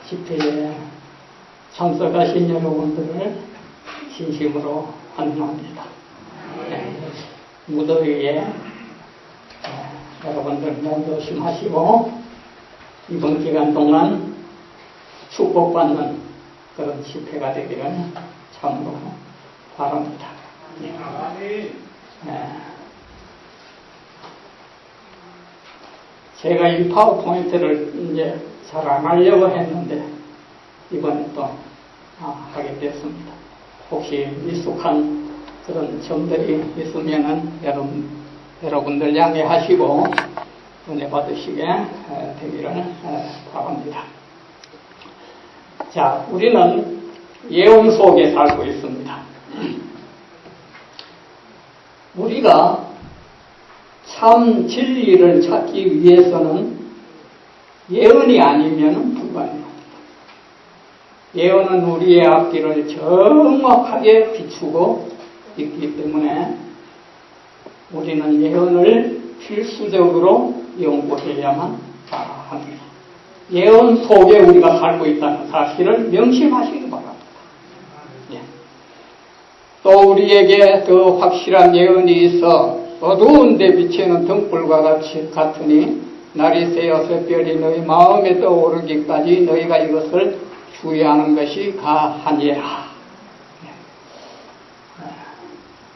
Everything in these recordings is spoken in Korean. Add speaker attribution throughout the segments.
Speaker 1: 집회에 참석하신 여러분들을 진심으로 환영합니다. 무더위에 여러분들 몸 조심하시고 이번 기간 동안 축복받는 그런 집회가 되기를 참으로 바랍니다. 제가 이 파워포인트를 이제 잘 안 하려고 했는데 이번에 또 하게 됐습니다. 혹시 미숙한 그런 점들이 있으면은 여러분들 양해하시고 은혜 받으시게 되기를 바랍니다. 자, 우리는 예언 속에 살고 있습니다. 우리가 참 진리를 찾기 위해서는 예언이 아니면 불가능합니다. 예언은 우리의 앞길을 정확하게 비추고 있기 때문에 우리는 예언을 필수적으로 연구해야만 합니다. 예언 속에 우리가 살고 있다는 사실을 명심하시기 바랍니다. 또 우리에게 더 확실한 예언이 있어 어두운 데 비치는 등불과 같으니 날이 새어서 별이 너희 마음에 떠오르기까지 너희가 이것을 주의하는 것이 가하니라.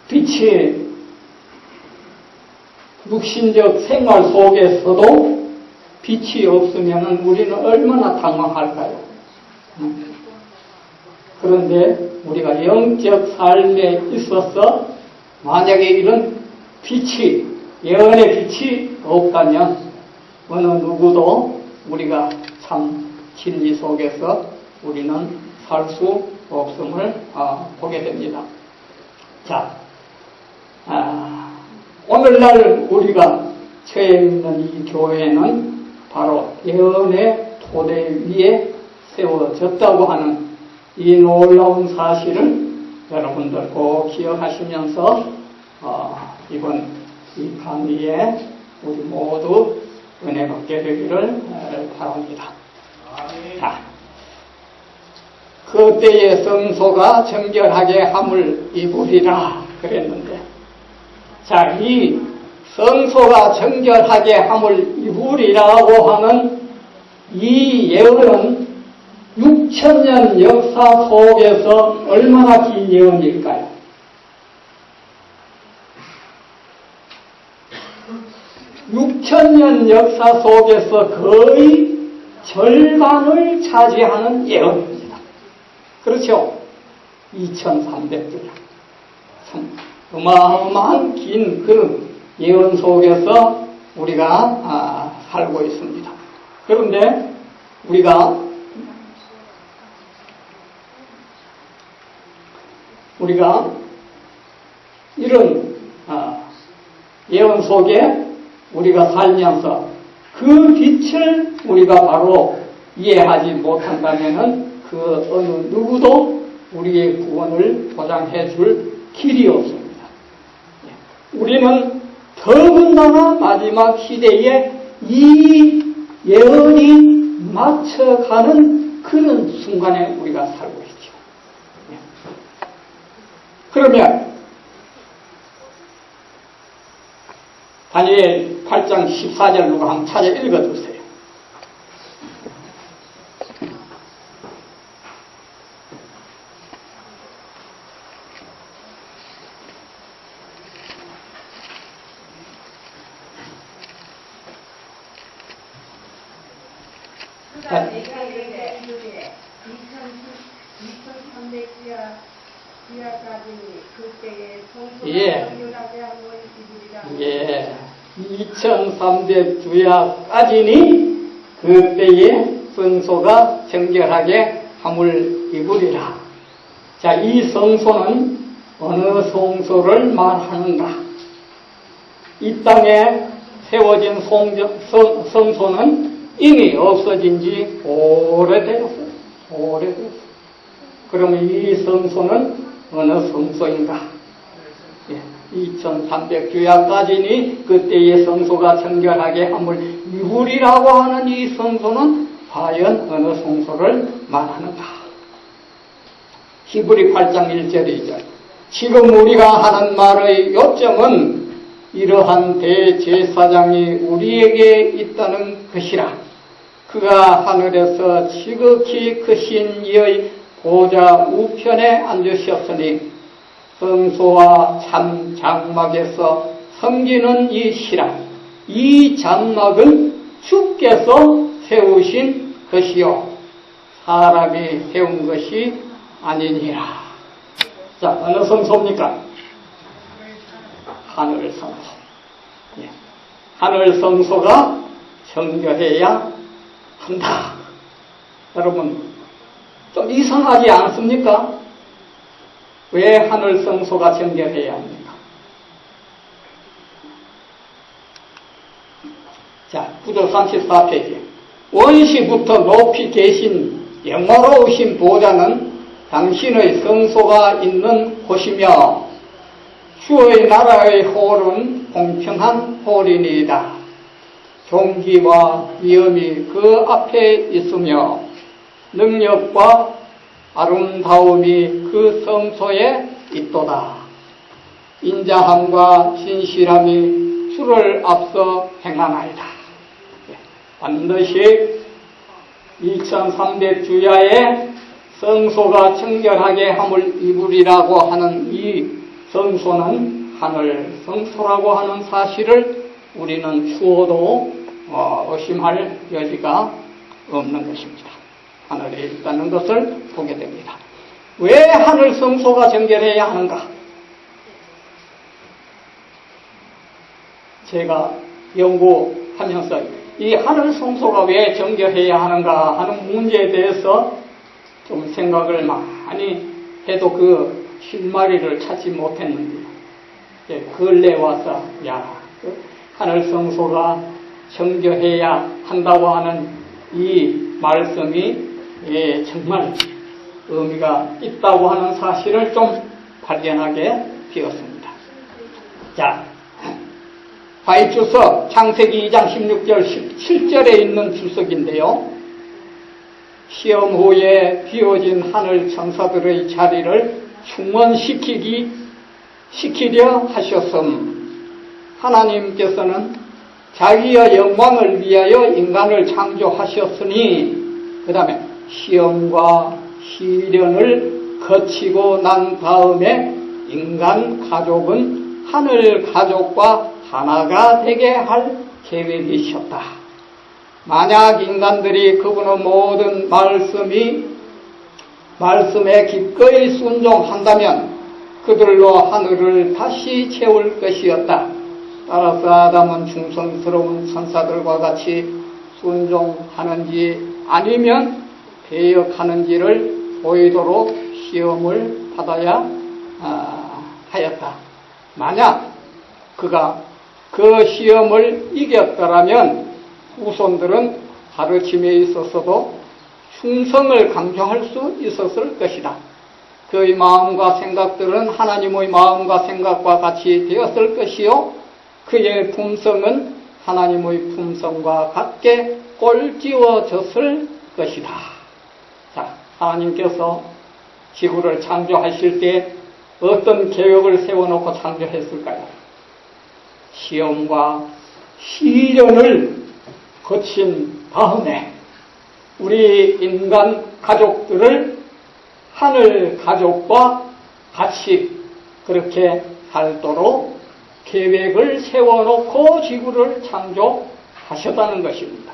Speaker 1: 빛이 육신적 생활 속에서도 빛이 없으면 우리는 얼마나 당황할까요? 그런데 우리가 영적 삶에 있어서 만약에 이런 빛이, 예언의 빛이 없다면 어느 누구도 우리가 참 진리 속에서 우리는 살 수 없음을 보게 됩니다. 자, 오늘날 우리가 처해 있는 이 교회는 바로 예언의 토대 위에 세워졌다고 하는 이 놀라운 사실을 여러분들 꼭 기억하시면서 이번 이 강의에 우리 모두 은혜 받게 되기를 바랍니다. 자, 그때의 성소가 정결하게 함을 입으리라 그랬는데, 자, 이 성소가 정결하게 함을 입으리라고 하는 이 예언은 6,000년 역사 속에서 얼마나 긴 예언일까요? 6,000년 역사 속에서 거의 절반을 차지하는 예언입니다. 그렇죠? 2,300절. 어마어마한 긴 그 예언 속에서 우리가 살고 있습니다. 그런데 우리가 이런 예언 속에 우리가 살면서 그 빛을 우리가 바로 이해하지 못한다면은 그 어느 누구도 우리의 구원을 보장해 줄 길이 없습니다. 우리는 더군다나 마지막 시대에 이 예언이 맞춰가는 그런 순간에 우리가 살고 있죠. 그러면 다니엘 8장 14절 누가 한번 찾아 읽어주세요.
Speaker 2: 그가 내가 이르되 2300주야까지 그때에 성소가 정결하게 함을 입으리라. 2300주야까지니 그때에 성소가 정결하게 함을 입으리라. 자, 이 성소는 어느 성소를 말하는가? 이 땅에 세워진 성소는 이미 없어진 지 오래되었어요. 그러면 이 성소는 어느 성소인가? 2300주야까지니 그때의 성소가 정결하게 함을 이루리라고 하는 이 성소는 과연 어느 성소를 말하는가? 히브리 8장 1절 2절. 지금 우리가 하는 말의 요점은 이러한 대제사장이 우리에게 있다는 것이라. 그가 하늘에서 지극히 크신 이의 보좌 우편에 앉으셨으니 성소와 참 장막에서 섬기는 이 시라. 이 장막은 주께서 세우신 것이요 사람이 세운 것이 아니니라. 자, 어느 성소입니까? 하늘 성소. 예. 하늘 성소가 정결해야 한다. 여러분, 좀 이상하지 않습니까? 왜 하늘 성소가 정결해야 합니까? 자, 구조 34페이지. 원시부터 높이 계신 영화로우신 보좌는 당신의 성소가 있는 곳이며 주의 나라의 홀은 공평한 홀이니이다. 존귀와 위엄이 그 앞에 있으며 능력과 아름다움이 그 성소에 있도다. 인자함과 진실함이 주를 앞서 행하나이다. 반드시 2300 주야에 성소가 정결하게 함을 이루리라고 하는 이 성소는 하늘 성소라고 하는 사실을 우리는 추호도 의심할 여지가 없는 것입니다. 하늘에 있다는 것을 보게 됩니다. 왜 하늘 성소가 정결해야 하는가? 제가 연구하면서 이 하늘 성소가 왜 정결해야 하는가 하는 문제에 대해서 좀 생각을 많이 해도 그 실마리를 찾지 못했는데, 근래 와서 하늘 성소가 정결해야 한다고 하는 이 말씀이 정말 의미가 있다고 하는 사실을 좀 발견하게 되었습니다. 자, 화이주석 창세기 2장 16절 17절에 있는 주석인데요. 시험 후에 비워진 하늘 천사들의 자리를 충원시키려 하셨음. 하나님께서는 자기의 영광을 위하여 인간을 창조하셨으니 그 다음에 시험과 시련을 거치고 난 다음에 인간 가족은 하늘 가족과 하나가 되게 할 계획이셨다. 만약 인간들이 그분의 모든 말씀에 기꺼이 순종한다면 그들로 하늘을 다시 채울 것이었다. 따라서 아담은 충성스러운 천사들과 같이 순종하는지 아니면 배역하는지를 보이도록 시험을 받아야 하였다. 만약 그가 그 시험을 이겼더라면 후손들은 가르침에 있어서도 충성을 강조할 수 있었을 것이다. 그의 마음과 생각들은 하나님의 마음과 생각과 같이 되었을 것이요 그의 품성은 하나님의 품성과 같게 꼴찌워졌을 것이다. 자, 하나님께서 지구를 창조하실 때 어떤 계획을 세워놓고 창조했을까요? 시험과 시련을 거친 다음에 우리 인간 가족들을 하늘 가족과 같이 그렇게 살도록 계획을 세워놓고 지구를 창조하셨다는 것입니다.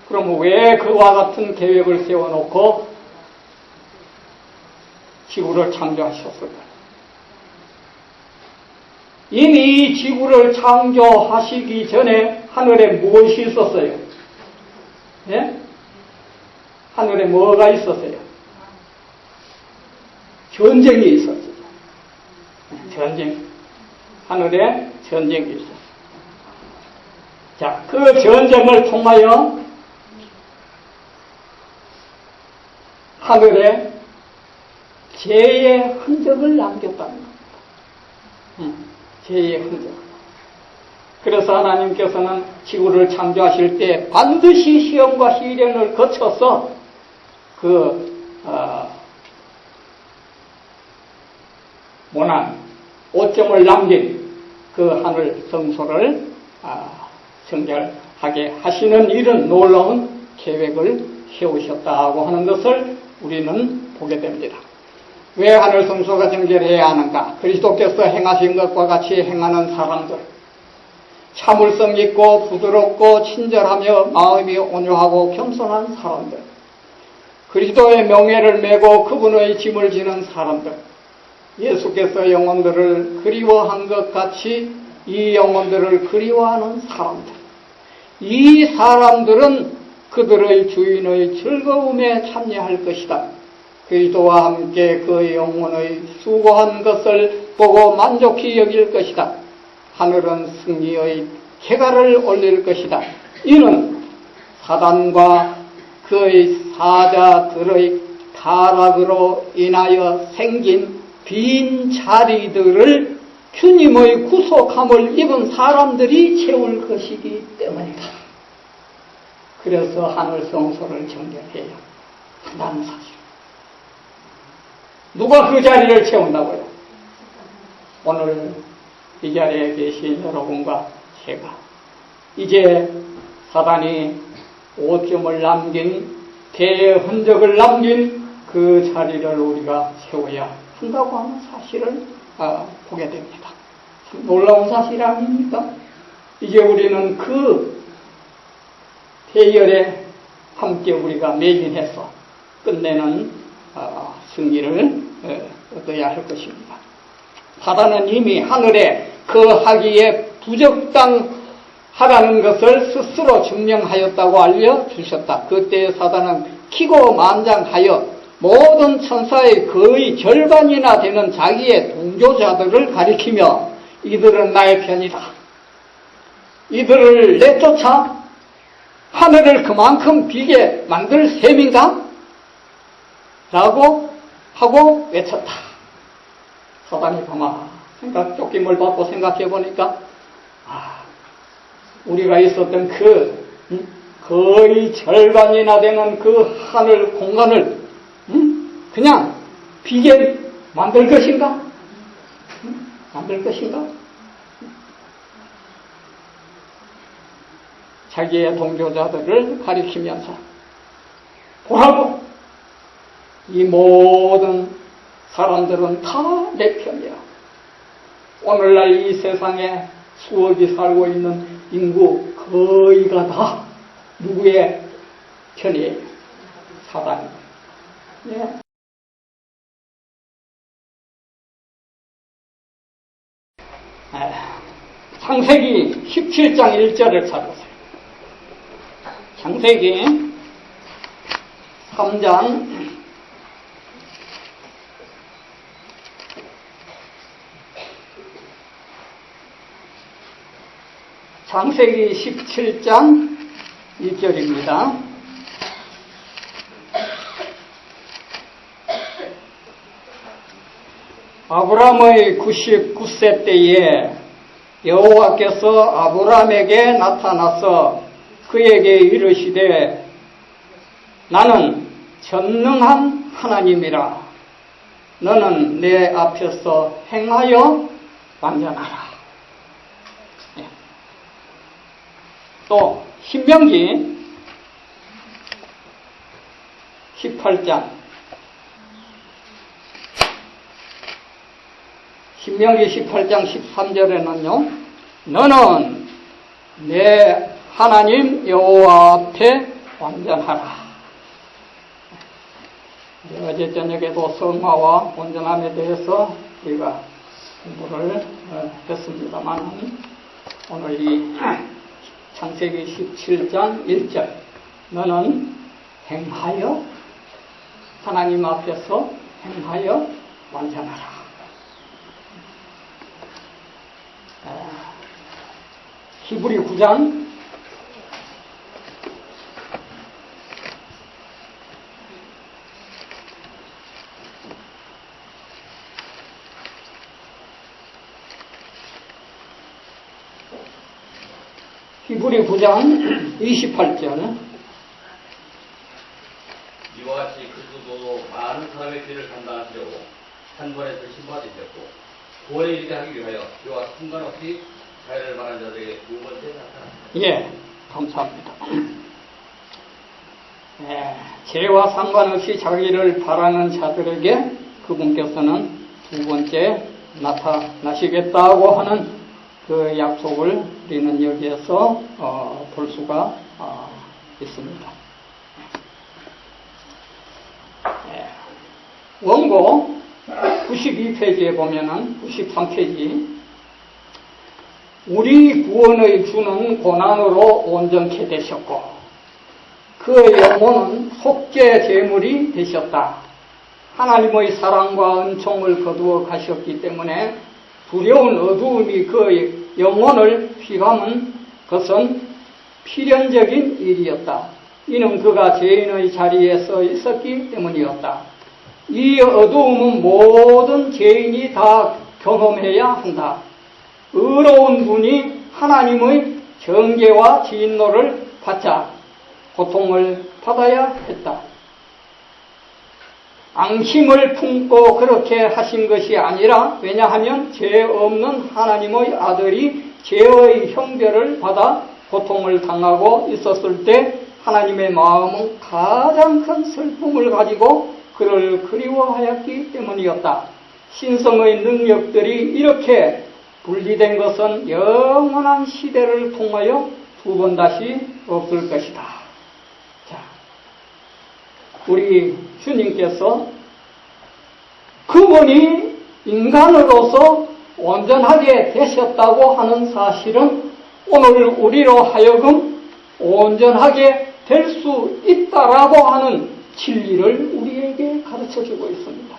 Speaker 2: 그럼 왜 그와 같은 계획을 세워놓고 지구를 창조하셨을까요? 이미 지구를 창조하시기 전에 하늘에 무엇이 있었어요? 예? 하늘에 뭐가 있었어요? 전쟁이 있었어요. 전쟁. 하늘에 전쟁이 있었어요. 자, 그 전쟁을 통하여 하늘에 죄의 흔적을 남겼다는 겁니다. 죄의 흔적. 그래서 하나님께서는 지구를 창조하실 때 반드시 시험과 시련을 거쳐서 모난 오점을 남긴 그 하늘 성소를 정결하게 하시는 이런 놀라운 계획을 세우셨다고 하는 것을 우리는 보게 됩니다. 왜 하늘 성소가 정결해야 하는가? 그리스도께서 행하신 것과 같이 행하는 사람들, 참을성 있고 부드럽고 친절하며 마음이 온유하고 겸손한 사람들, 그리스도의 명예를 메고 그분의 짐을 지는 사람들, 예수께서 영혼들을 그리워한 것 같이 이 영혼들을 그리워하는 사람들, 이 사람들은 그들의 주인의 즐거움에 참여할 것이다. 그리스도와 함께 그 영혼의 수고한 것을 보고 만족히 여길 것이다. 하늘은 승리의 쾌가를 올릴 것이다. 이는 사단과 그의 사자들의 타락으로 인하여 생긴 빈 자리들을 주님의 구속함을 입은 사람들이 채울 것이기 때문이다. 그래서 하늘 성소를 정결해야 한다는 사실. 누가 그 자리를 채운다고요? 오늘 이 자리에 계신 여러분과 제가 이제 사단이 오점을 남긴 대흔적을 남긴 그 자리를 우리가 채워야 한다고 하는 사실을 보게 됩니다. 참 놀라운 사실 아닙니까? 이제 우리는 그 대열에 함께 우리가 매진해서 끝내는 승리를 얻어야 할 것입니다. 사단은 이미 하늘에 거하기에 부적당하다는 것을 스스로 증명하였다고 알려주셨다. 그때 사단은 기고만장하여 모든 천사의 거의 절반이나 되는 자기의 동조자들을 가리키며 이들은 나의 편이다. 이들을 내쫓아 하늘을 그만큼 비게 만들 셈인가? 라고 하고 외쳤다. 사단이 가만 쫓김을 받고 생각해 보니까 우리가 있었던 거의 절반이나 되는 그 하늘 공간을 그냥 비게 만들 것인가? 만들 것인가? 자기의 동조자들을 가리키면서 보라고 이 모든 사람들은 다 내 편이야. 오늘날 이 세상에 수억이 살고 있는 인구 거의가 다 누구의 편이에요? 사단이에요. 예. 창세기 17장 1절을 찾으세요. 창세기 3장 창세기 17장 1절입니다. 아브람의 99세 때에 여호와께서 아브람에게 나타나서 그에게 이르시되 나는 전능한 하나님이라. 너는 내 앞에서 행하여 완전하라. 또 신명기 18장 신명기 18장 13절에는요 너는 내 하나님 여호와 앞에 완전하라. 어제 저녁에도 성화와 온전함에 대해서 우리가 공부를 했습니다만 오늘 이 창세기 17장 1절 너는 행하여 하나님 앞에서 행하여 완전하라. 히브리 9장
Speaker 1: 히브리 9장 28절.
Speaker 3: 이와 같이 그리스도도 많은 사람의 죄를 감당하시려고 한 번에서 신부되셨고 구원에 이르게 하기 위하여 그와 상관없이 자유를 말한 자들에게 두 번째 나타났습니다.
Speaker 1: 예, 감사합니다. 예, 죄와 상관없이 자기를 바라는 자들에게 그분께서는 두 번째 나타나시겠다고 하는 그 약속을 우리는 여기에서 볼 수가 있습니다. 예, 원고 92페이지에 보면은 93페이지 우리 구원의 주는 고난으로 온전케 되셨고 그의 영혼은 속죄 제물이 되셨다. 하나님의 사랑과 은총을 거두어 가셨기 때문에 두려운 어두움이 그의 영혼을 휘감은 것은 필연적인 일이었다. 이는 그가 죄인의 자리에 서 있었기 때문이었다. 이 어두움은 모든 죄인이 다 경험해야 한다. 의로운 분이 하나님의 정죄와 진노를 받자 고통을 받아야 했다. 앙심을 품고 그렇게 하신 것이 아니라 왜냐하면 죄 없는 하나님의 아들이 죄의 형벌을 받아 고통을 당하고 있었을 때 하나님의 마음은 가장 큰 슬픔을 가지고 그를 그리워하였기 때문이었다. 신성의 능력들이 이렇게 분리된 것은 영원한 시대를 통하여 두 번 다시 없을 것이다. 자, 우리 주님께서 그분이 인간으로서 온전하게 되셨다고 하는 사실은 오늘 우리로 하여금 온전하게 될 수 있다라고 하는 진리를 우리에게 가르쳐주고 있습니다.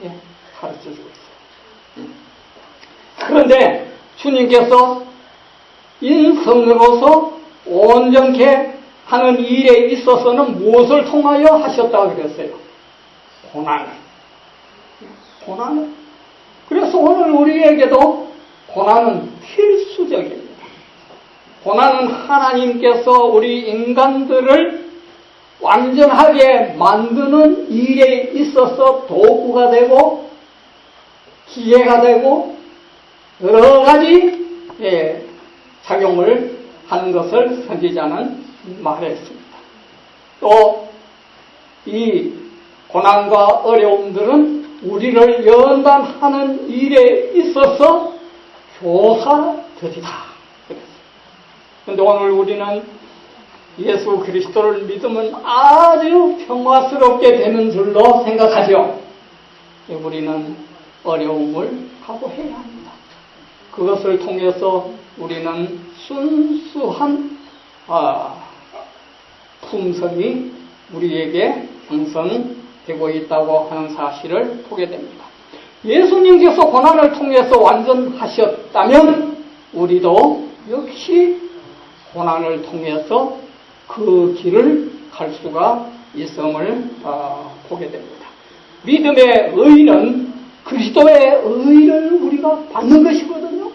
Speaker 1: 예, 가르쳐주고 있어요. 그런데 주님께서 인성으로서 온전케 하는 일에 있어서는 무엇을 통하여 하셨다고 그랬어요? 고난을. 그래서 오늘 우리에게도 고난은 필수적입니다. 고난은 하나님께서 우리 인간들을 완전하게 만드는 일에 있어서 도구가 되고 기회가 되고 여러 가지 작용을 하는 것을 선지자는 말했습니다. 또 이 고난과 어려움들은 우리를 연단하는 일에 있어서 교사들이다. 그런데 오늘 우리는 예수 그리스도를 믿으면 아주 평화스럽게 되는 줄로 생각하죠. 우리는 어려움을 각오해야 합니다. 그것을 통해서 우리는 순수한 품성이 우리에게 형성되고 있다고 하는 사실을 보게 됩니다. 예수님께서 고난을 통해서 완전하셨다면 우리도 역시 고난을 통해서 그 길을 갈 수가 있음을 보게 됩니다. 믿음의 의는 그리스도의 의를 우리가 받는 것이거든요.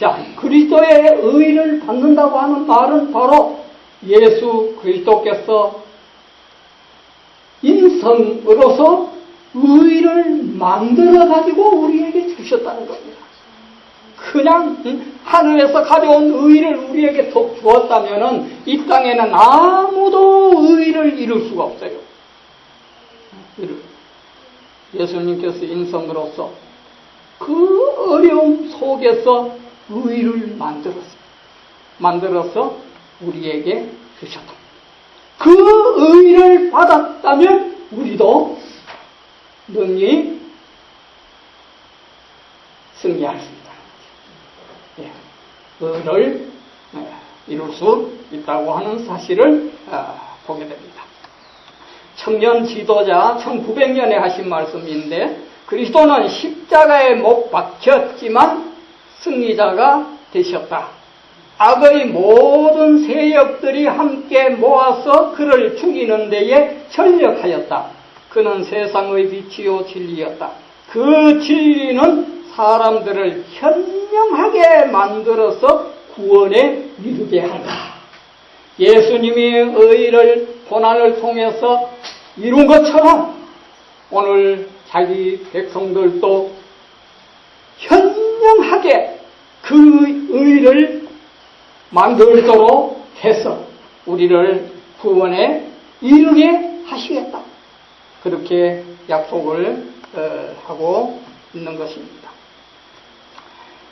Speaker 1: 자, 그리스도의 의를 받는다고 하는 말은 바로 예수 그리스도께서 인성으로서 의를 만들어 가지고 우리에게 주셨다는 겁니다. 그냥 하늘에서 가져온 의를 우리에게 더 주었다면 이 땅에는 아무도 의를 이룰 수가 없어요. 예수님께서 인성으로서 그 어려움 속에서 의를 만들어서 우리에게 주셨다. 그 의를 받았다면 우리도 능히 승리할 수 있다. 의를 이룰 수 있다고 하는 사실을 보게 됩니다. 청년 지도자 1900년에 하신 말씀인데 그리스도는 십자가에 못 박혔지만 승리자가 되셨다. 악의 모든 세력들이 함께 모아서 그를 죽이는 데에 전력하였다. 그는 세상의 빛이요 진리였다. 그 진리는 사람들을 현명하게 만들어서 구원에 이르게 한다. 예수님이 의를 고난을 통해서 이룬 것처럼 오늘 자기 백성들도 현명하게 그 의를 만들도록 해서 우리를 구원에 이르게 하시겠다. 그렇게 약속을 하고 있는 것입니다.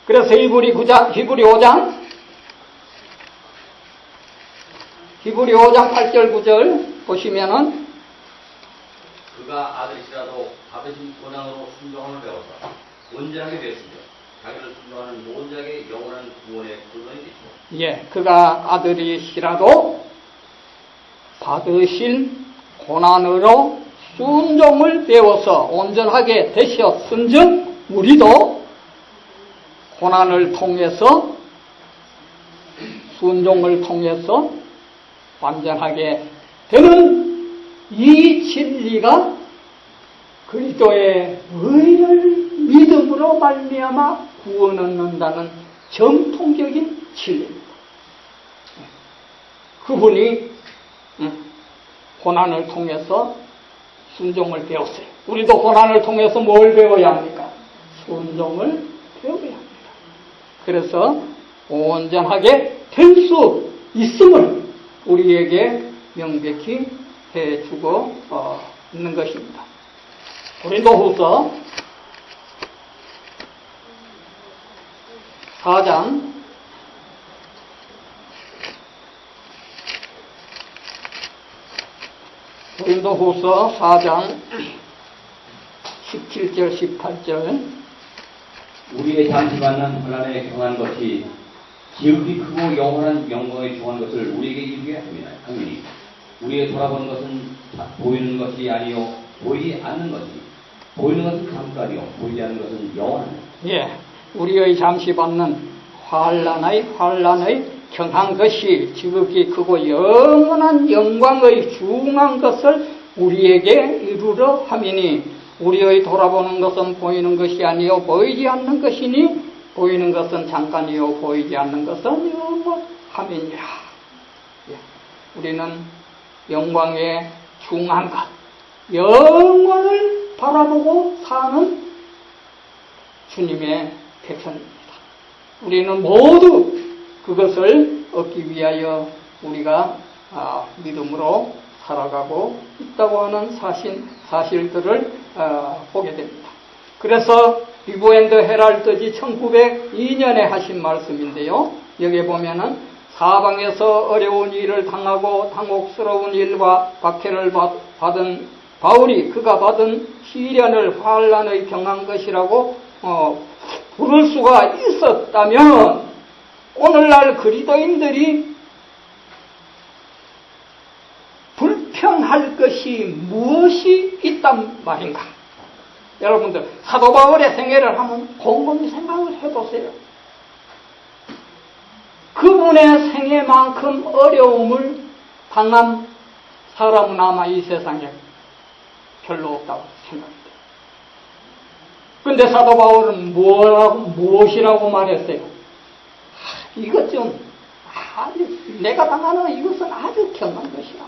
Speaker 1: 그래서 히브리 5장 8절 9절 보시면은
Speaker 3: 그가 아들이시라도 받으신 고난으로 순종함을 배워서 온전하게 되었으며 자기를 순종하는 모든 자에게 영원한 구원의 근원이 되시고.
Speaker 1: 예, 그가 아들이시라도 받으신 고난으로 순종을 배워서 온전하게 되셨은즉 우리도 고난을 통해서 순종을 통해서 완전하게 되는 이 진리가 그리스도의 의를 믿음으로 말미암아 구원 얻는다는 정통적인 진리입니다. 그분이 고난을 통해서 순종을 배웠어요. 우리도 고난을 통해서 뭘 배워야 합니까? 순종을 배워야 합니다. 그래서 온전하게 될 수 있음을 우리에게 명백히 해주고 있는 것입니다. 고린도후서 4장 17절 18절
Speaker 3: 우리의 잠시 만난 고난에 경한 것이 지극히 크고 영원한 영광에 중한 것을 우리에게 이루게 함이니 우리의 돌아보는 것은 보이는 것이 아니요 보이지 않는 것이 보이는 것은 잠깐이요 보이지 않는 것은 영원하니.
Speaker 1: 예, 우리의 잠시 받는 환난의 경한 것이 지극히 크고 영원한 영광의 중한 것을 우리에게 이루려 함이니 우리의 돌아보는 것은 보이는 것이 아니요 보이지 않는 것이니 보이는 것은 잠깐이요 보이지 않는 것은 영원함이니라. 예, 우리는 영광의 중한 것, 영원을 바라보고 사는 주님의 백성입니다. 우리는 모두 그것을 얻기 위하여 우리가 믿음으로 살아가고 있다고 하는 사실들을 보게 됩니다. 그래서 리브 앤드 헤럴드지 1902년에 하신 말씀인데요. 여기에 보면은 사방에서 어려운 일을 당하고 당혹스러운 일과 박해를 받은 바울이 그가 받은 시련을 환난의 경한 것이라고 부를 수가 있었다면 오늘날 그리스도인들이 불평할 것이 무엇이 있단 말인가? 여러분들 사도 바울의 생애를 한번 곰곰이 생각을 해보세요. 그분의 생애만큼 어려움을 당한 사람은 아마 이 세상에 별로 없다고 생각합니다. 근데 사도 바울은 무엇이라고 말했어요? 이것 좀 내가 당하는 이것은 아주 경한 것이야.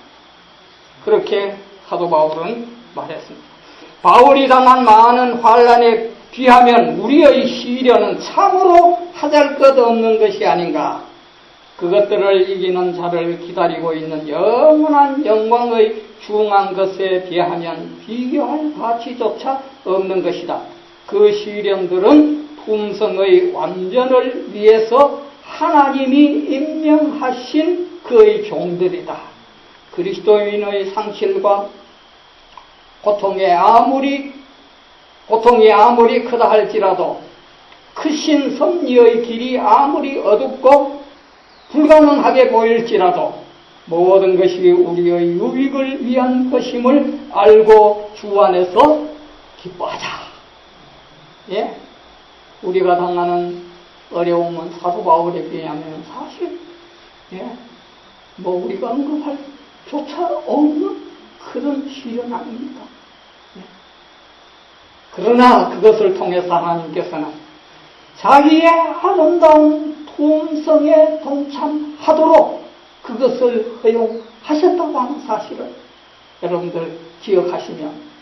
Speaker 1: 그렇게 사도 바울은 말했습니다. 바울이 당한 많은 환난에 비하면 우리의 시련은 참으로 하잘것없는 것이 아닌가. 그것들을 이기는 자를 기다리고 있는 영원한 영광의 중한 것에 비하면 비교할 가치조차 없는 것이다. 그 시련들은 품성의 완전을 위해서 하나님이 임명하신 그의 종들이다. 그리스도인의 상실과 고통이 아무리 크다 할지라도 크신 섭리의 길이 아무리 어둡고 불가능하게 보일지라도 모든 것이 우리의 유익을 위한 것임을 알고 주 안에서 기뻐하자. 예? 우리가 당하는 어려움은 사도 바울에 비하면 사실 우리가 언급할 조차 없는 그런 시련 아닙니까? 그러나 그것을 통해서 하나님께서는 자기의 아름다운 품성에 동참하도록 그것을 허용하셨다고 하는 사실을 여러분들 기억하시면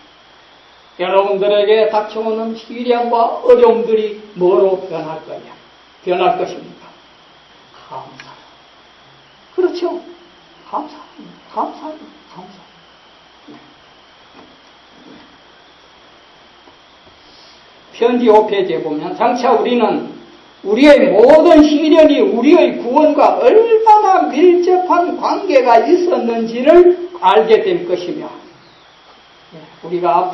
Speaker 1: 여러분들에게 닥쳐오는 시련과 어려움들이 뭐로 변할 거냐? 변할 것입니까? 감사. 그렇죠? 감사합니다. 감사합니다. 감사. 편지 5페이지에 보면 장차 우리는 우리의 모든 시련이 우리의 구원과 얼마나 밀접한 관계가 있었는지를 알게 될 것이며 우리가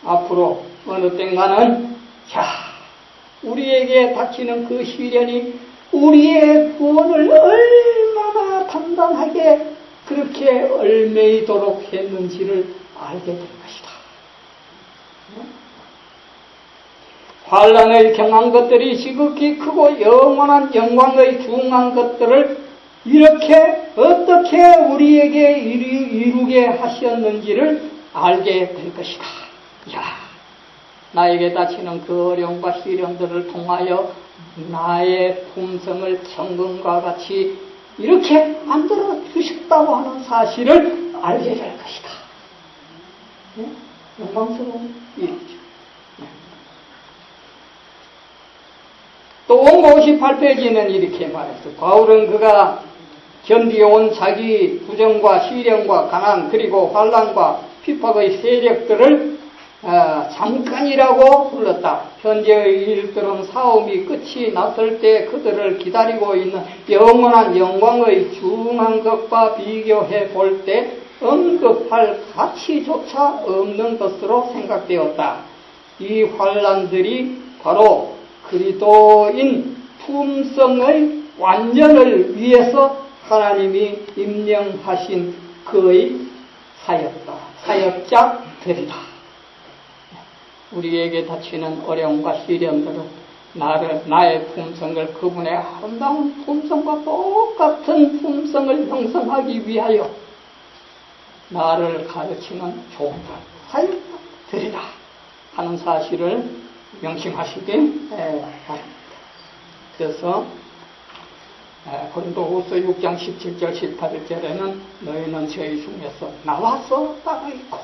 Speaker 1: 앞으로 어느 땐가는 우리에게 닥치는 그 시련이 우리의 구원을 얼마나 단단하게 그렇게 얽매이도록 했는지를 알게 될 것이다. 환난을 경한 것들이 지극히 크고 영원한 영광의 중한 것들을 이렇게 어떻게 우리에게 이루게 하셨는지를 알게 될 것이다. 나에게 닥치는 그 어려움과 시련들을 통하여 나의 품성을 천금과 같이 이렇게 만들어 주셨다고 하는 사실을 알게 될 것이다. 영광스러운 일이죠. 또 원고 58페이지는 이렇게 말했어. 바울은 그가 견디어온 자기 부정과 시련과 가난 그리고 환난과 핍박의 세력들을 잠깐이라고 불렀다. 현재의 일들은 사움이 끝이 났을 때 그들을 기다리고 있는 영원한 영광의 중한 것과 비교해 볼 때 언급할 가치조차 없는 것으로 생각되었다. 이 환난들이 바로 그리스도인 품성의 완전을 위해서 하나님이 임명하신 그의 사역자들이다. 우리에게 닥치는 어려움과 시련들은 나의 품성을 그분의 아름다운 품성과 똑같은 품성을 형성하기 위하여 나를 가르치는 종들, 사역자들이다 하는 사실을 명심하시기 바랍니다. 그래서 고린도후서 6장 17절 18절에는 너희는 저희 중에서 나와서 따로 있고,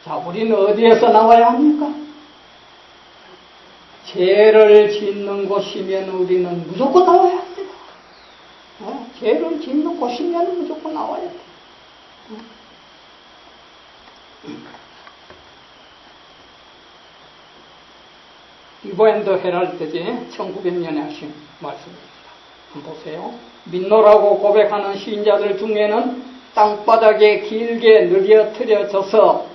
Speaker 1: 자, 우리는 어디에서 나와야 합니까? 죄를 짓는 곳이면 우리는 무조건 나와야 합니다. 죄를 짓는 곳이면 무조건 나와야 돼요. 이브앤드 헤럴드지 1900년에 하신 말씀입니다. 한번 보세요. 믿노라고 고백하는 시인자들 중에는 땅바닥에 길게 늘어뜨려져서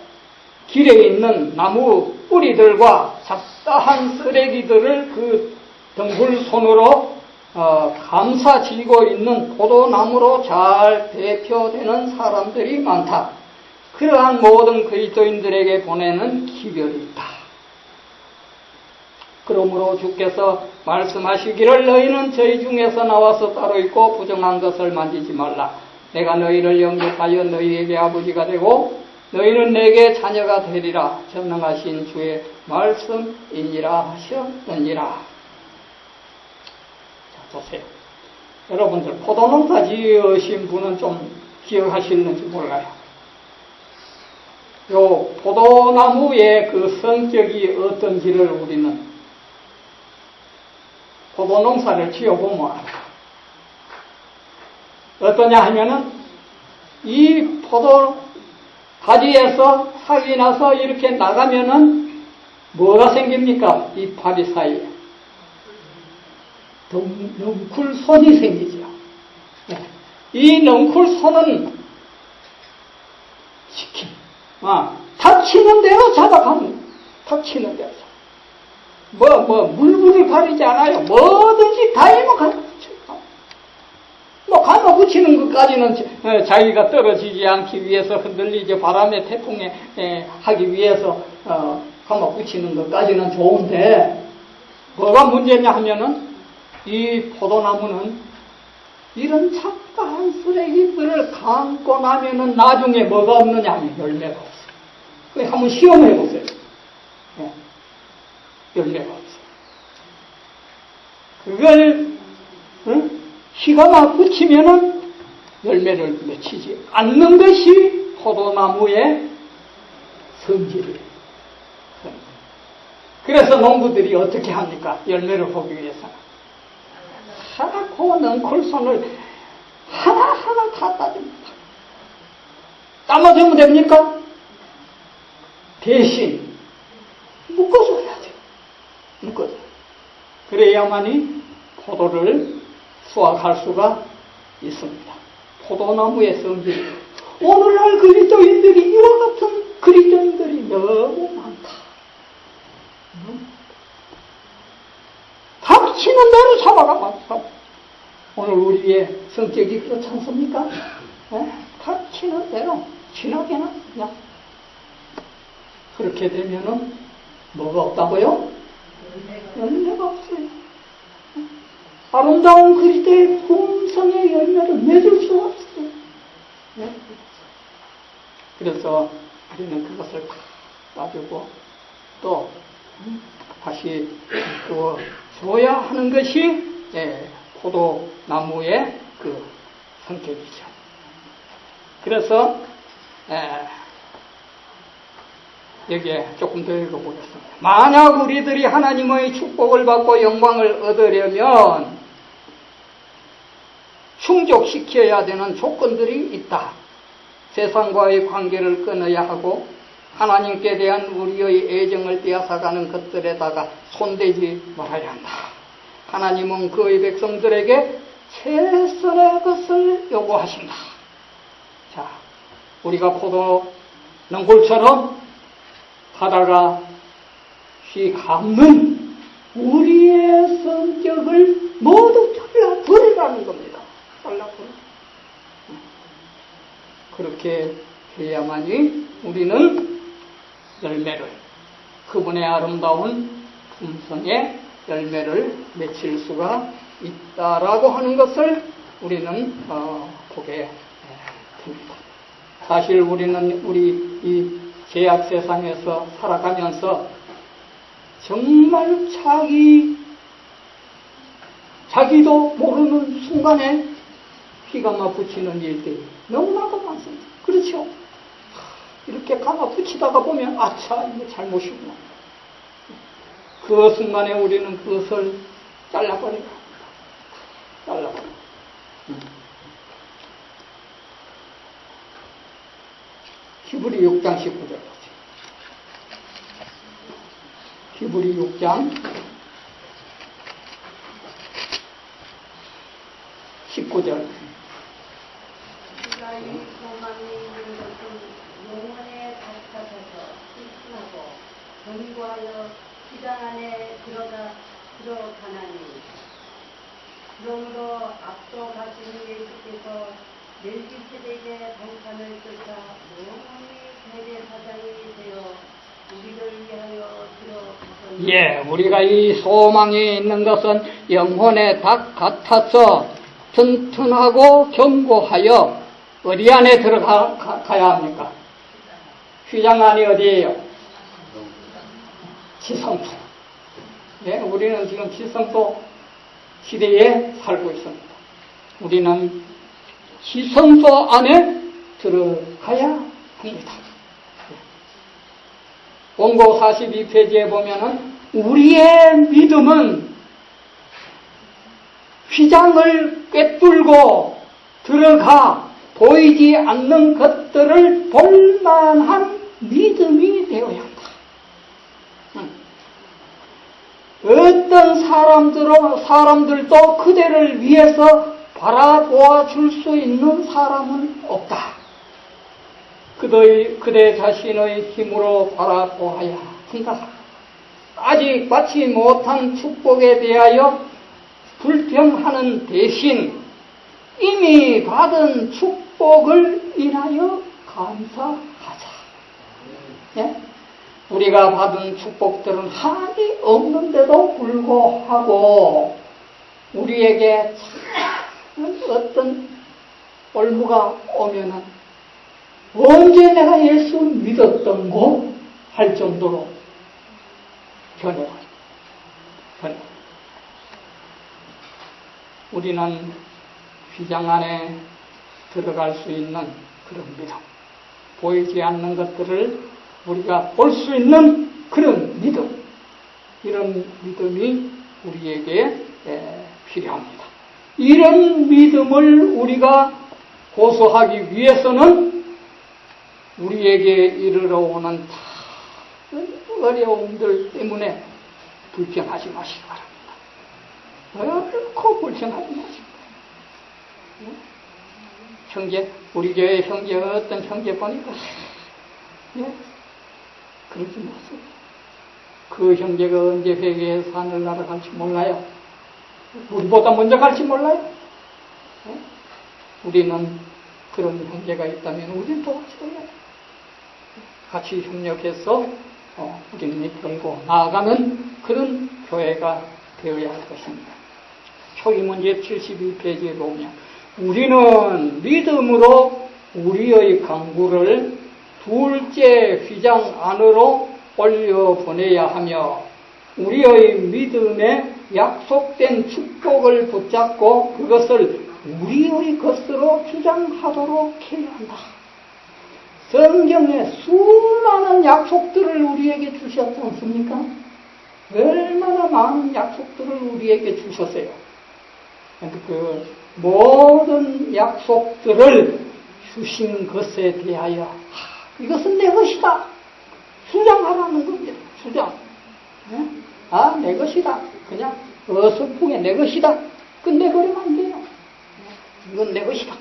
Speaker 1: 길에 있는 나무 뿌리들과 잡다한 쓰레기들을 그 덩굴손으로 감싸지고 있는 포도나무로 잘 대표되는 사람들이 많다. 그러한 모든 그리스도인들에게 보내는 기별이 있다. 그러므로 주께서 말씀하시기를 너희는 저희 중에서 나와서 따로 있고 부정한 것을 만지지 말라. 내가 너희를 영접하여 너희에게 아버지가 되고 너희는 내게 자녀가 되리라. 전능하신 주의 말씀이니라 하셨느니라. 자, 보세요. 여러분들 포도농사 지으신 분은 좀 기억하시는지 몰라요. 요 포도나무의 그 성격이 어떤지를 우리는 포도농사를 지어보면 어떠냐 하면은 이 포도 가지에서 삭이 나서 이렇게 나가면은 뭐가 생깁니까? 이 파리 사이에 넝쿨손이 생기죠. 이 넝쿨손은 닥치는 대로 잡아가는, 닥치는 대로 물불을 가리지 않아요. 뭐든지 다 해먹어요. 감아 붙이는 것까지는 자기가 떨어지지 않기 위해서 흔들리지 바람에 태풍에 하기 위해서 감아 붙이는 것까지는 좋은데 뭐가 문제냐 하면은 이 포도나무는 이런 잡다한 쓰레기들을 감고 나면은 나중에 뭐가 없느냐 하면 열매가 없어요. 그래 한번 시험해 보세요. 열매가 없어요. 그걸 희가마 붙이면은 열매를 맺히지 않는 것이 포도나무의 성질이에요. 그래서 농부들이 어떻게 합니까? 열매를 보기 위해서는 하얗고 넝쿨손을 하나하나 다 따집니다. 따먹으면 됩니까? 대신 묶어줘야죠. 묶어줘. 그래야만이 포도를 수확할 수가 있습니다. 포도나무의 성질. 오늘날 그리스도인들이 이와 같은 그리스도인들이 너무 많다. 닥치는 대로 잡아가면서 오늘 우리의 성격이 그렇지 않습니까? 닥치는 대로 지나게는 그냥 그렇게 되면은 뭐가 없다고요? 열매가 없어요. 아름다운 그리스도의 품성의 열매를 맺을 수 없어요. 그래서 우리는 그것을 다 따주고 또 다시 줘야 하는 것이 포도나무의 그 성격이죠. 그래서 여기에 조금 더 읽어보겠습니다. 만약 우리들이 하나님의 축복을 받고 영광을 얻으려면 충족시켜야 되는 조건들이 있다. 세상과의 관계를 끊어야 하고 하나님께 대한 우리의 애정을 빼앗아가는 것들에다가 손대지 말아야 한다. 하나님은 그의 백성들에게 최선의 것을 요구하신다. 자, 우리가 포도 능골처럼 하다가 휘 감는 우리의 성격을 모두 잘라버리라는 겁니다. 잘라버려. 그렇게 해야만이 우리는 열매를, 그분의 아름다운 품성의 열매를 맺힐 수가 있다라고 하는 것을 우리는 보게 됩니다. 사실 우리는 우리 이 죄악 세상에서 살아가면서 정말 자기도 모르는 순간에 피가 막 붙이는 일들이 너무나도 많습니다. 그렇죠? 이렇게 감아 붙이다가 보면 아차 이거 잘못이구나. 그 순간에 우리는 그것을 잘라버리고 합니다. 잘라버리고. 히브리 6장 19절 보세요. 히브리 6장 19절.
Speaker 4: 우리가 이 소망이 있는 것은 영원에 닥쳐서 실천하고 견고하여 시장 안에 들어가나니 그러므로 앞서 가신 예수께서 멜기세덱의 방판을 쫓아 영원히 대제사장이 되어 우리를 위하여 들어가셨느니라.
Speaker 1: 예, 우리가 이 소망이 있는 것은 영혼의 닭 같아서 튼튼하고 견고하여 어디 안에 들어가야 합니까? 휘장 안이 어디예요? 지성소. 예, 우리는 지금 지성소 시대에 살고 있습니다. 우리는 지성소 안에 들어가야 합니다. 원고 42페이지에 보면은 우리의 믿음은 휘장을 꿰뚫고 들어가 보이지 않는 것들을 볼만한 믿음이 되어야 한다. 어떤 사람들도 그대를 위해서 바라보아 줄 수 있는 사람은 없다. 그대 자신의 힘으로 바라보아야 한다. 아직 받지 못한 축복에 대하여 불평하는 대신 이미 받은 축복을 인하여 감사하자. 예? 우리가 받은 축복들은 한이 없는데도 불구하고 우리에게 어떤 올무가 오면은 언제 내가 예수 믿었던고 할 정도로 변해요. 우리는 휘장 안에 들어갈 수 있는 그런 믿음, 보이지 않는 것들을 우리가 볼 수 있는 그런 믿음, 이런 믿음이 우리에게 필요합니다. 이런 믿음을 우리가 고수하기 위해서는 우리에게 이르러 오는 어려움들 때문에 불평하지 마시기 바랍니다. 결코 불평하지 마시기 바랍니다. 형제, 우리 교회 형제, 어떤 형제 보니까 그러지 마세요. 그 형제가 언제 회개해서 하늘나라 갈지 몰라요. 우리보다 먼저 갈지 몰라요. 우리는 그런 형제가 있다면 우리는 도와줘야 해요. 같이 협력해서 우리는 이끌고 나아가는 그런 교회가 되어야 할 것입니다. 초기 문제 72페이지에 보면 우리는 믿음으로 우리의 강구를 둘째 휘장 안으로 올려보내야 하며 우리의 믿음에 약속된 축복을 붙잡고 그것을 우리의 것으로 주장하도록 해야 한다. 성경에 수많은 약속들을 우리에게 주셨지 않습니까? 얼마나 많은 약속들을 우리에게 주셨어요. 그 모든 약속들을 주신 것에 대하여 이것은 내 것이다 주장하라는 겁니다. 주장. 내 것이다. 그냥 어설프게 내 것이다. 끝내버리면 안 돼요. 이건 내 것이다.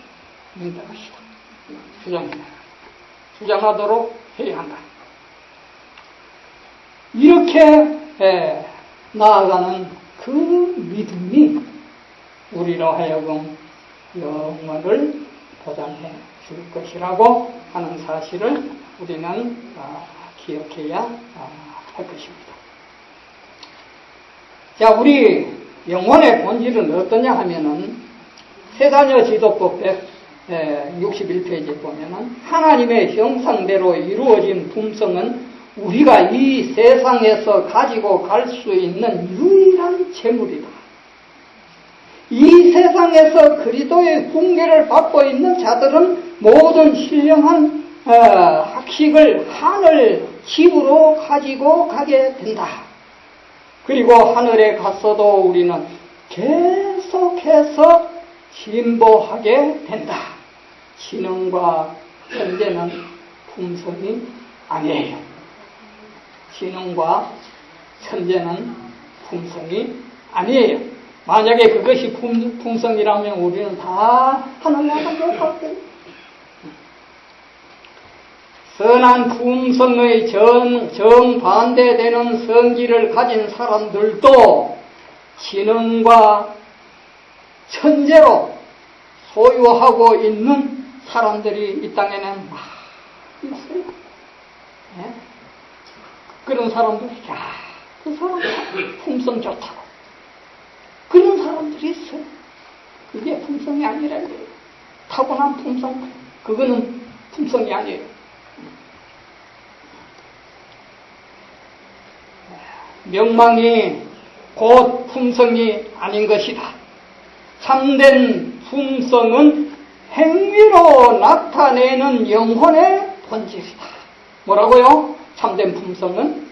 Speaker 1: 이건 내 것이다. 주장해라. 주장하도록 해야 한다. 이렇게 나아가는 그 믿음이 우리로 하여금 영원을 보장해 줄 것이라고 하는 사실을 우리는 기억해야 할 것입니다. 자, 우리 영혼의 본질은 어떠냐 하면은 세자녀 지도법 161페이지에 보면은 하나님의 형상대로 이루어진 품성은 우리가 이 세상에서 가지고 갈 수 있는 유일한 재물이다. 이 세상에서 그리스도의 훈계를 받고 있는 자들은 모든 신령한 학식을 하늘 집으로 가지고 가게 된다. 그리고 하늘에 갔어도 우리는 계속해서 진보하게 된다. 지능과 천재는 품성이 아니에요. 지능과 천재는 품성이 아니에요. 만약에 그것이 품성이라면 우리는 다 하늘나라에 갈 거예요. 선한 품성의 정반대되는 성질을 가진 사람들도 지능과 천재로 소유하고 있는 사람들이 이 땅에는 많이 있어요. 네? 그런 사람들이, 그 사람 품성 좋다고. 그런 사람들이 있어요. 그게 품성이 아니라는 거예요. 타고난 품성, 그거는 품성이 아니에요. 명망이 곧 품성이 아닌 것이다. 참된 품성은 행위로 나타내는 영혼의 본질이다. 뭐라고요? 참된 품성은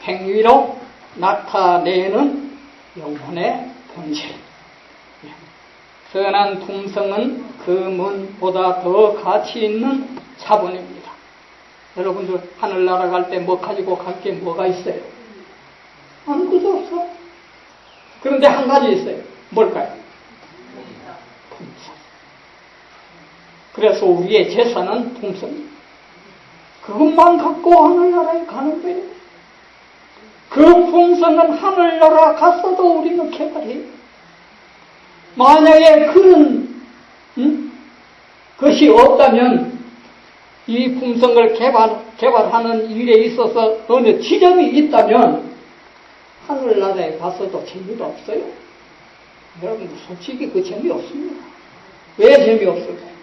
Speaker 1: 행위로 나타내는 영혼의 본질. 선한 품성은 금은보다 더 가치 있는 자본입니다. 여러분들 하늘나라 갈 때 뭐 가지고 갈 게 뭐가 있어요? 아무것도 없어. 그런데 한 가지 있어요. 뭘까요? 품성. 그래서 우리의 재산은 품성입니다. 그것만 갖고 하늘나라에 가는 거예요. 그 품성은 하늘나라 갔어도 우리는 개발해요. 만약에 그런 것이 없다면 이 품성을 개발하는 일에 있어서 어느 지점이 있다면 하늘나라에 갔어도 재미도 없어요. 여러분 솔직히 그 재미없습니다. 왜 재미없을까요?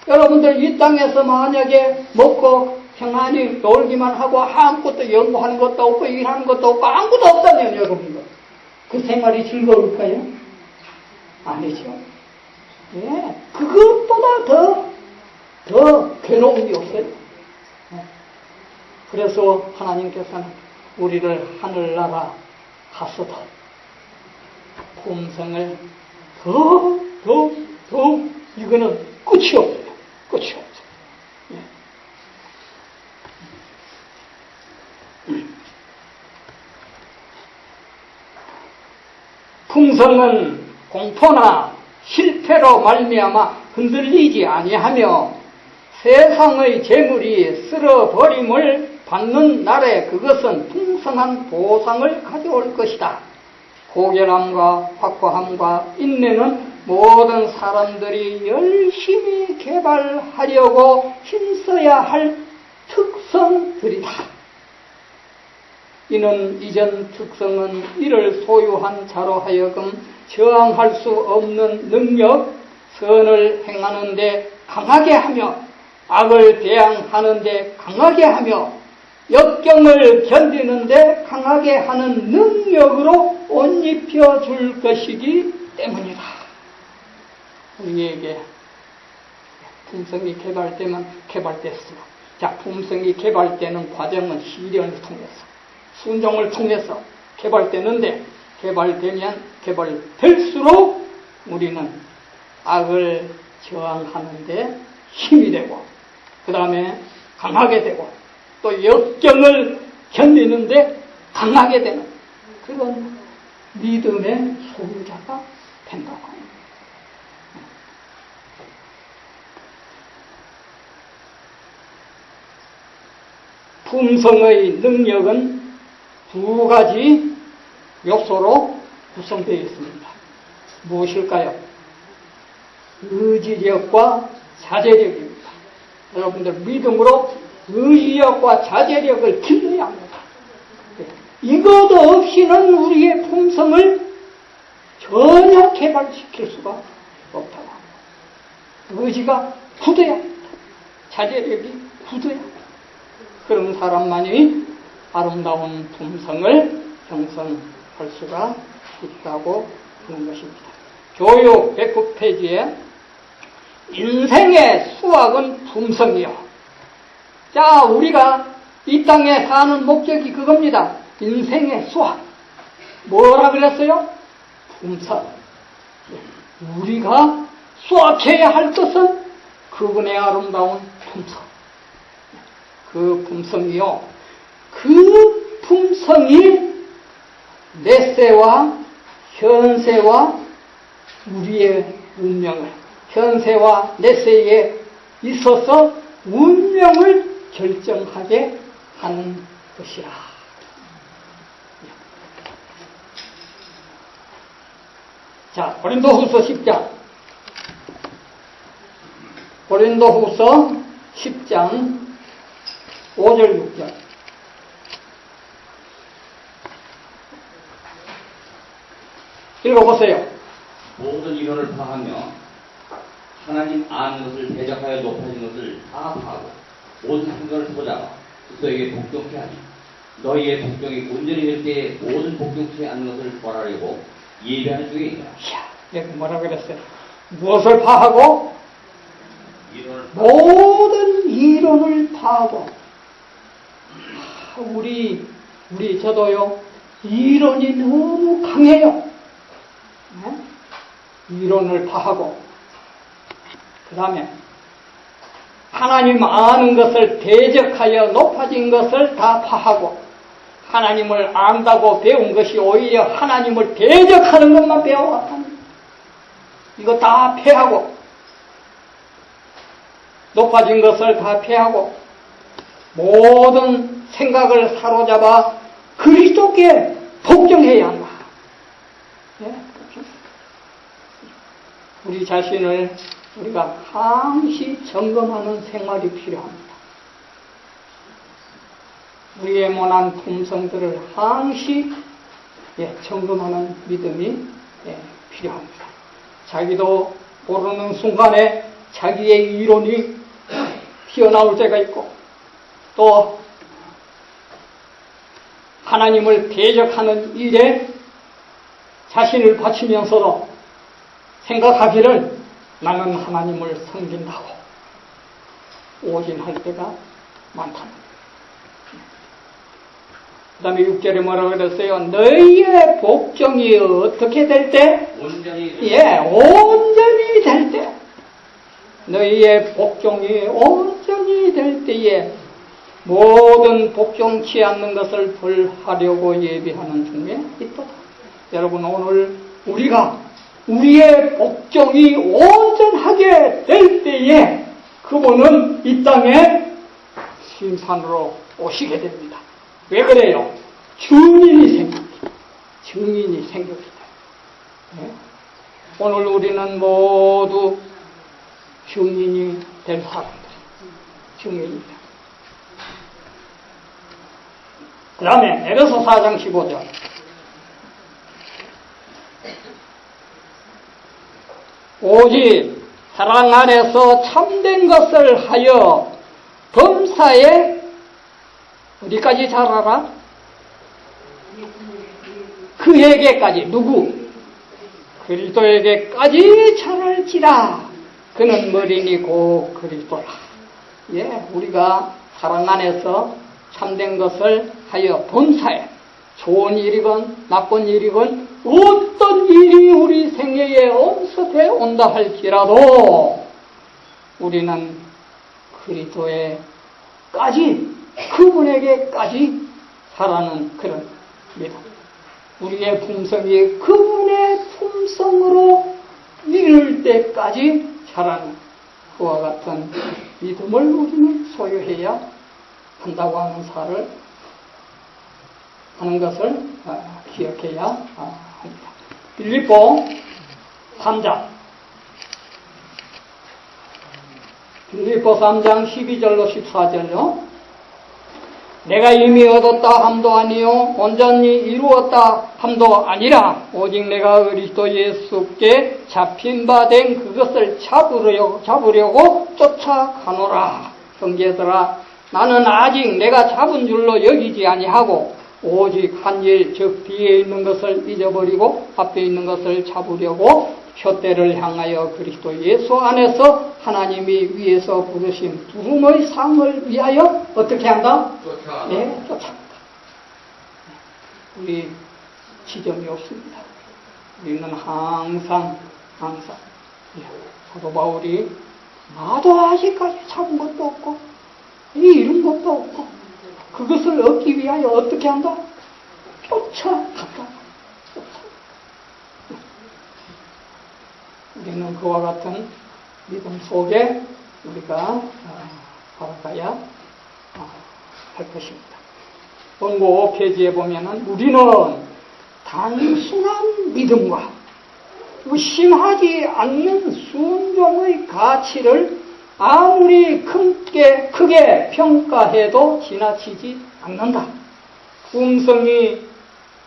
Speaker 1: 여러분들 이 땅에서 만약에 먹고 평안히 놀기만 하고 아무것도 연구하는 것도 없고 일하는 것도 없고 아무것도 없다면 여러분들 그 생활이 즐거울까요? 아니죠. 예, 그것보다 더 괴로움이 없어요. 예. 그래서 하나님께서는 우리를 하늘나라 가서도 품성을 더 이거는 끝이 없어요. 끝이 없어요. 예. 품성은 공포나 실패로 말미암아 흔들리지 아니하며 세상의 재물이 쓸어버림을 받는 날에 그것은 풍성한 보상을 가져올 것이다. 고결함과 확고함과 인내는 모든 사람들이 열심히 개발하려고 힘써야 할 특성들이다. 이는 이전 특성은 이를 소유한 자로 하여금 저항할 수 없는 능력, 선을 행하는 데 강하게 하며 악을 대항하는 데 강하게 하며 역경을 견디는 데 강하게 하는 능력으로 옷 입혀 줄 것이기 때문이다. 우리에게 품성이 개발되면 개발됐으나, 자, 품성이 개발되는 과정은 시련을 통해서, 순종을 통해서 개발되는데, 개발되면 개발될수록 우리는 악을 저항하는데 힘이 되고, 그 다음에 강하게 되고, 또 역경을 견디는데 강하게 되는 그런 믿음의 소유자가 된다고 합니다. 품성의 능력은 두 가지 요소로 구성되어 있습니다. 무엇일까요? 의지력과 자제력입니다. 여러분들 믿음으로 의지력과 자제력을 길러야 합니다. 이것 없이는 우리의 품성을 전혀 개발시킬 수가 없다고 합니다. 의지가 굳어야 합니다. 자제력이 굳어야 합니다. 그런 사람만이 아름다운 품성을 형성할 수가 있다고 하는 것입니다. 교육 109페이지에 인생의 수학은 품성이요. 자, 우리가 이 땅에 사는 목적이 그겁니다. 인생의 수학. 뭐라 그랬어요? 품성. 우리가 수학해야 할 것은 그분의 아름다운 품성. 그 품성이요. 그 품성이 내세와 현세와 우리의 운명을, 현세와 내세에 있어서 운명을 결정하게 하는 것이라. 자, 고린도후서 10장. 고린도후서 10장 5절 6절. 읽어보세요.
Speaker 3: 모든 이론을 파하며 하나님 아는 것을 대적하여 높아진 것을 다 파하고 모든 생각을 소자가 스스로에게 복종케 하니 너희의 복종이 온전히 될 때에 모든 복종치 않는 것을 벌하려고 예배하는 중에 있다.
Speaker 1: 여기 뭐라 그랬어요? 무엇을 파하고?
Speaker 3: 이론을
Speaker 1: 모든 이론을 파하고. 우리 저도요, 이론이 너무 강해요. 네? 이론을 파하고, 그 다음에 하나님 아는 것을 대적하여 높아진 것을 다 파하고, 하나님을 안다고 배운 것이 오히려 하나님을 대적하는 것만 배워왔답니다. 이거 다 폐하고, 높아진 것을 다 폐하고, 모든 생각을 사로잡아 그리스도께 복종해야 한다. 네? 우리 자신을 우리가 항시 점검하는 생활이 필요합니다. 우리의 모난 품성들을 항시 점검하는 믿음이 필요합니다. 자기도 모르는 순간에 자기의 이론이 튀어나올 때가 있고, 또 하나님을 대적하는 일에
Speaker 2: 자신을 바치면서도 생각하기를 나는 하나님을 섬긴다고 오진할 때가 많다는. 그 다음에 6절에 뭐라고 그랬어요? 너희의 복종이 어떻게 될 때?
Speaker 3: 온전히
Speaker 2: 온전히 될 때. 너희의 복종이 온전히 될 때에 모든 복종치 않는 것을 벌하려고 예비하는 중에 있도다. 여러분, 오늘 우리가 우리의 복종이 온전하게 될 때에 그분은 이 땅에 심판으로 오시게 됩니다. 왜 그래요? 증인이 생기기 때문에. 네? 오늘 우리는 모두 증인이 될 사람들, 증인입니다. 그 다음에 에베소 4장 15절. 오직 사랑 안에서 참된 것을 하여 범사에 어디까지 자라라? 그에게까지. 누구? 그리스도에게까지 자랄지라. 그는 머리니고 그리스도라. 우리가 사랑 안에서 참된 것을 하여 범사에, 좋은 일이건 나쁜 일이건 어떤 일이 우리 생애에 엄습해 온다 할지라도 우리는 그리스도에까지, 그분에게까지 살아는 그런 믿음. 우리의 품성이 그분의 품성으로 이룰 때까지 자라는 그와 같은 믿음을 우리는 소유해야 한다고 하는 사를 하는 것을 기억해야 합니다. 빌립보 3장 12절로 14절요. 내가 이미 얻었다 함도 아니요 온전히 이루었다 함도 아니라 오직 내가 그리스도 예수께 잡힌 바 된 그것을 잡으려고 쫓아가노라. 형제들아, 나는 아직 내가 잡은 줄로 여기지 아니하고 오직 한 일, 즉 뒤에 있는 것을 잊어버리고 앞에 있는 것을 잡으려고 표대를 향하여 그리스도 예수 안에서 하나님이 위에서 부르신 부름의 상을 위하여 어떻게 한다? 쫓아간다. 우리 지점이 없습니다. 우리는 항상 사도 바울이 나도 아직까지 잡은 것도 없고 이룬 것도 없고 그것을 얻기 위하여 어떻게 한다? 쫓아간다. 우리는 그와 같은 믿음 속에 우리가 살아가야 할 것입니다. 본고 5페이지에 보면은 우리는 단순한 믿음과 의심하지 않는 순종의 가치를 아무리 크게 평가해도 지나치지 않는다. 품성이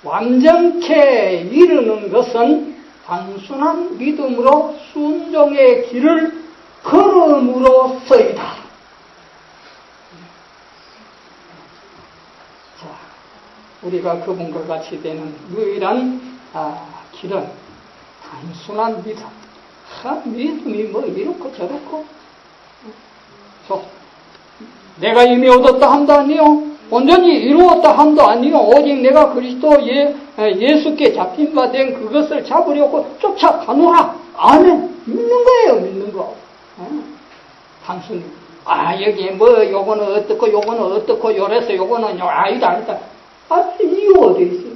Speaker 2: 완전케 이르는 것은 단순한 믿음으로 순종의 길을 걸음으로써이다. 자, 우리가 그분과 같이 되는 유일한 길은 단순한 믿음. 믿음이 뭐 이렇고 저렇고. 내가 이미 얻었다 함도 아니요 온전히 이루었다 함도 아니요 오직 내가 그리스도 예수께 잡힌 바 된 그것을 잡으려고 쫓아가노라. 아멘. 믿는 거예요. 믿는 거. 단순히 여기에 뭐 요거는 어떻고 요래서 요거는 아니다. 이유 어디 있어요?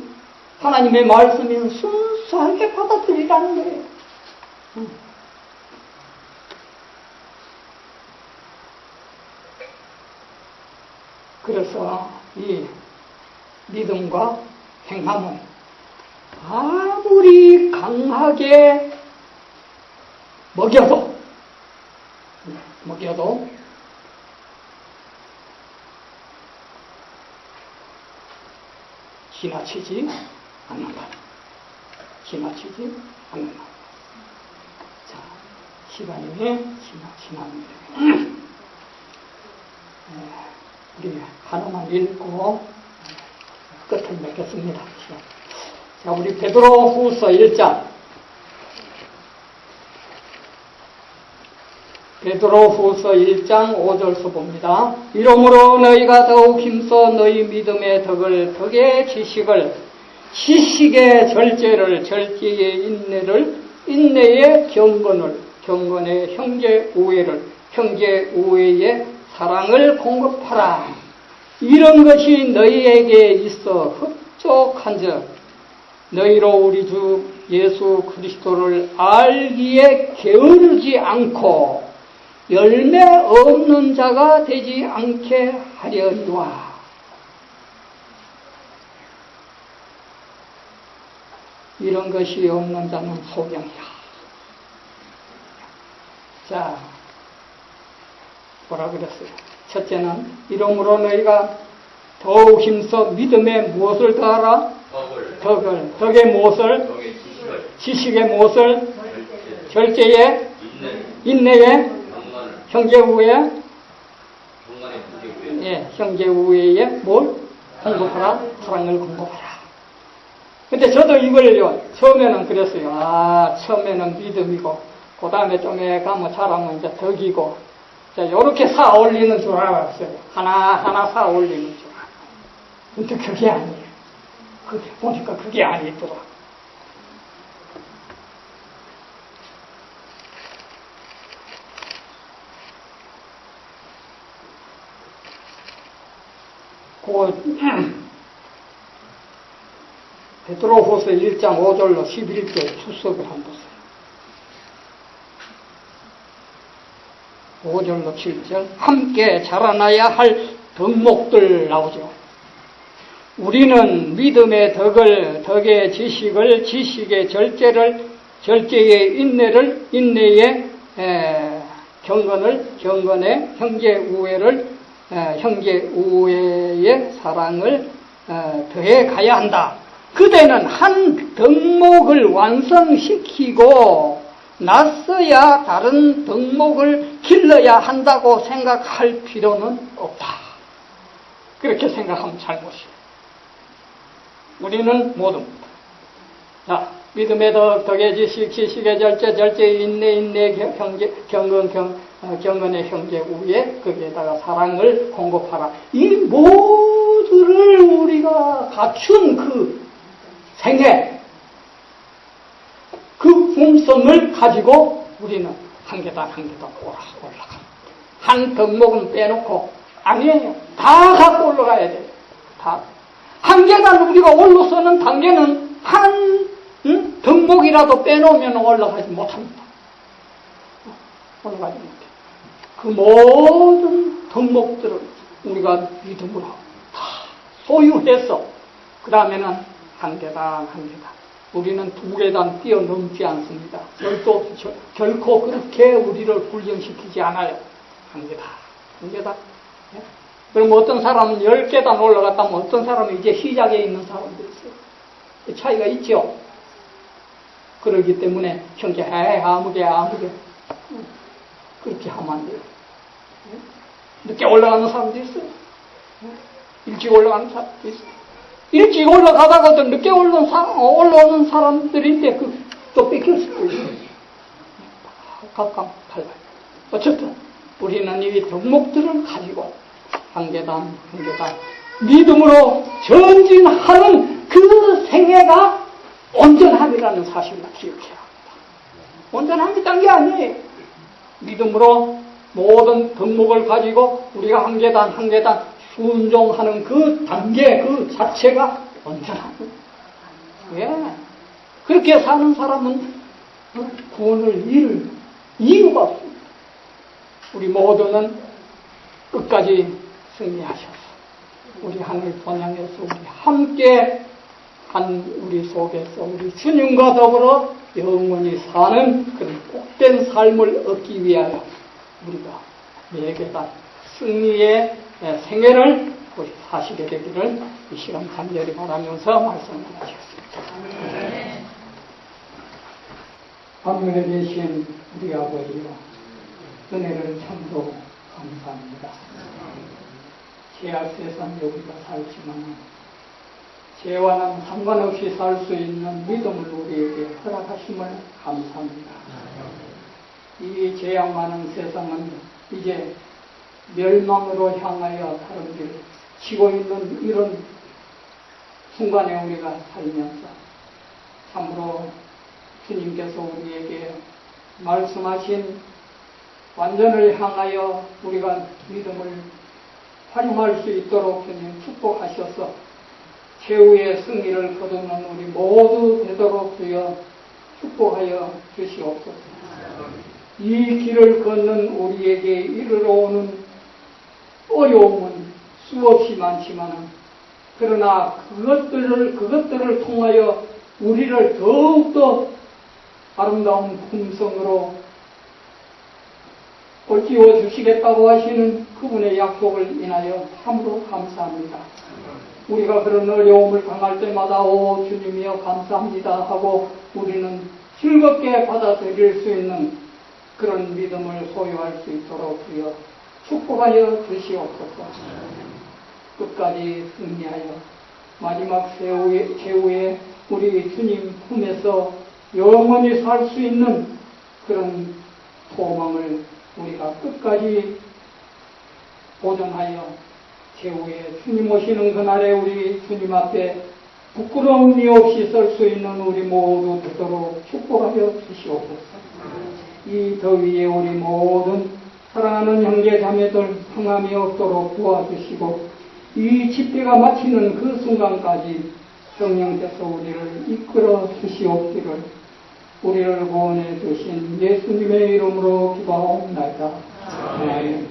Speaker 2: 하나님의 말씀은 순수하게 받아들이라는 거예요. 그래서 이 믿음과 행함은 아무리 강하게 먹여도 지나치지 않는다. 자, 시간이 지납니다. 우리 하나만 읽고 끝을 맺겠습니다. 자, 자, 우리 베드로후서 1장. 베드로후서 1장 5절서 봅니다. 이러므로 너희가 더욱 힘써 너희 믿음의 덕을, 덕의 지식을, 지식의 절제를, 절제의 인내를, 인내의 경건을, 경건의 형제 우애를, 형제 우애의 사랑을 공급하라. 이런 것이 너희에게 있어 흡족한즉 너희로 우리 주 예수 그리스도를 알기에 게으르지 않고 열매 없는 자가 되지 않게 하려니와. 이런 것이 없는 자는 소경이야. 자, 뭐라 그랬어요? 첫째는 이러므로 너희가 더욱 힘써 믿음에 무엇을 더하라? 덕을. 덕의 무엇을? 지식의 무엇을? 절제의 인내의 형제 우애. 예, 형제 우애에 뭘? 공급하라? 사랑을 공급하라. 근데 저도 이걸요, 처음에는 그랬어요. 아, 처음에는 믿음이고, 그 다음에 좀 가면 자라면 이제 덕이고, 자, 요렇게 쌓아 올리는 줄 알았어요. 하나하나 쌓아 올리는 줄. 근데 그게 아니에요. 그게 보니까 그게 아니더라. 베드로후서 1장 5절로 11절 추석을 한번 보세요. 5절로 7절 함께 자라나야 할 덕목들 나오죠. 우리는 믿음의 덕을, 덕의 지식을, 지식의 절제를, 절제의 인내를, 인내의 경건을, 경건의 형제 우애를, 형제 우애의 사랑을 더해 가야 한다. 그대는 한 덕목을 완성시키고 낯서야 다른 덕목을 길러야 한다고 생각할 필요는 없다. 그렇게 생각하면 잘못이에요. 우리는 모두입니다. 자, 믿음의 덕, 덕의 지식, 지식의 절제, 절제의 인내, 인내의 형제, 경건의 형제 우애, 거기에다가 사랑을 공급하라. 이 모두를 우리가 갖춘 그 생애, 그 품성을 가지고 우리는 한 계단 한 계단 올라갑니다. 한 덕목은 빼놓고, 아니에요. 다 갖고 올라가야 돼요. 다. 한 계단 우리가 올라서는 단계는 한 덕목이라도 빼놓으면 올라가지 못합니다. 올라가지 못해요. 그 모든 덕목들을 우리가 믿음으로 다 소유해서 그 다음에는 한 계단 한 계단. 우리는 두 계단 뛰어넘지 않습니다. 결코 그렇게 우리를 훈련시키지 않아요. 한 계단 한 계단. 네? 그럼 어떤 사람은 10계단 올라갔다면 어떤 사람은 이제 시작에 있는 사람도 있어요. 차이가 있죠. 그러기 때문에 형제 아무개 그렇게 하면 안 돼요. 늦게 올라가는 사람도 있어요. 일찍 올라가는 사람도 있어요. 일찍 올라가다가도 늦게 올라오는 사람들인데 또 뺏길 수도 있어요. 각각 달라요. 어쨌든 우리는 이 덕목들을 가지고 한 계단 한 계단 믿음으로 전진하는 그 생애가 온전함이라는 사실을 기억해야 합니다. 온전함이란 게 아니에요. 믿음으로 모든 덕목을 가지고 우리가 한 계단 한 계단 순종하는 그 단계 그 자체가 온전함이에요. 예. 그렇게 사는 사람은 구원을 잃을 이유가 없습니다. 우리 모두는 끝까지 승리하셔서 우리 하늘 본향에서 우리 함께 한 우리 속에서 우리 주님과 더불어 영원히 사는 그런 복된 삶을 얻기 위하여 우리가 매계단 승리의 생애를 우리 사시게 되기를 이 시간 간절히 바라면서 말씀을 마치겠습니다. 하늘에 계신 우리 아버지요, 은혜를 참으로 감사합니다. 죄악 세상에 우리가 살지만 죄와는 상관없이 살 수 있는 믿음을 우리에게 허락하심을 감사합니다. 이 죄악 많은 세상은 이제 멸망으로 향하여 다른 길 치고 있는 이런 순간에 우리가 살면서 참으로 주님께서 우리에게 말씀하신 완전을 향하여 우리가 믿음을 활용할 수 있도록 주님 축복하셔서 최후의 승리를 거두는 우리 모두 되도록 주여 축복하여 주시옵소서. 이 길을 걷는 우리에게 이르러 오는 어려움은 수없이 많지만 그러나 그것들을 통하여 우리를 더욱더 아름다운 품성으로 꼴찌워 주시겠다고 하시는 그분의 약속을 인하여 참으로 감사합니다. 우리가 그런 어려움을 당할 때마다 오 주님이여 감사합니다 하고 우리는 즐겁게 받아들일 수 있는 그런 믿음을 소유할 수 있도록 주여 축복하여 주시옵소서. 끝까지 승리하여 마지막 최후에 우리 주님 품에서 영원히 살 수 있는 그런 소망을 우리가 끝까지 보존하여 최후에 주님 오시는 그날에 우리 주님 앞에 부끄러움이 없이 설 수 있는 우리 모두 되도록 축복하여 주시옵소서. 이 더위에 우리 모든 사랑하는 형제 자매들 평함이 없도록 도와주시고 이 집회가 마치는 그 순간까지 성령께서 우리를 이끌어 주시옵기를 우리를 구원해 주신 예수님의 이름으로 기도하옵나이다. 아멘.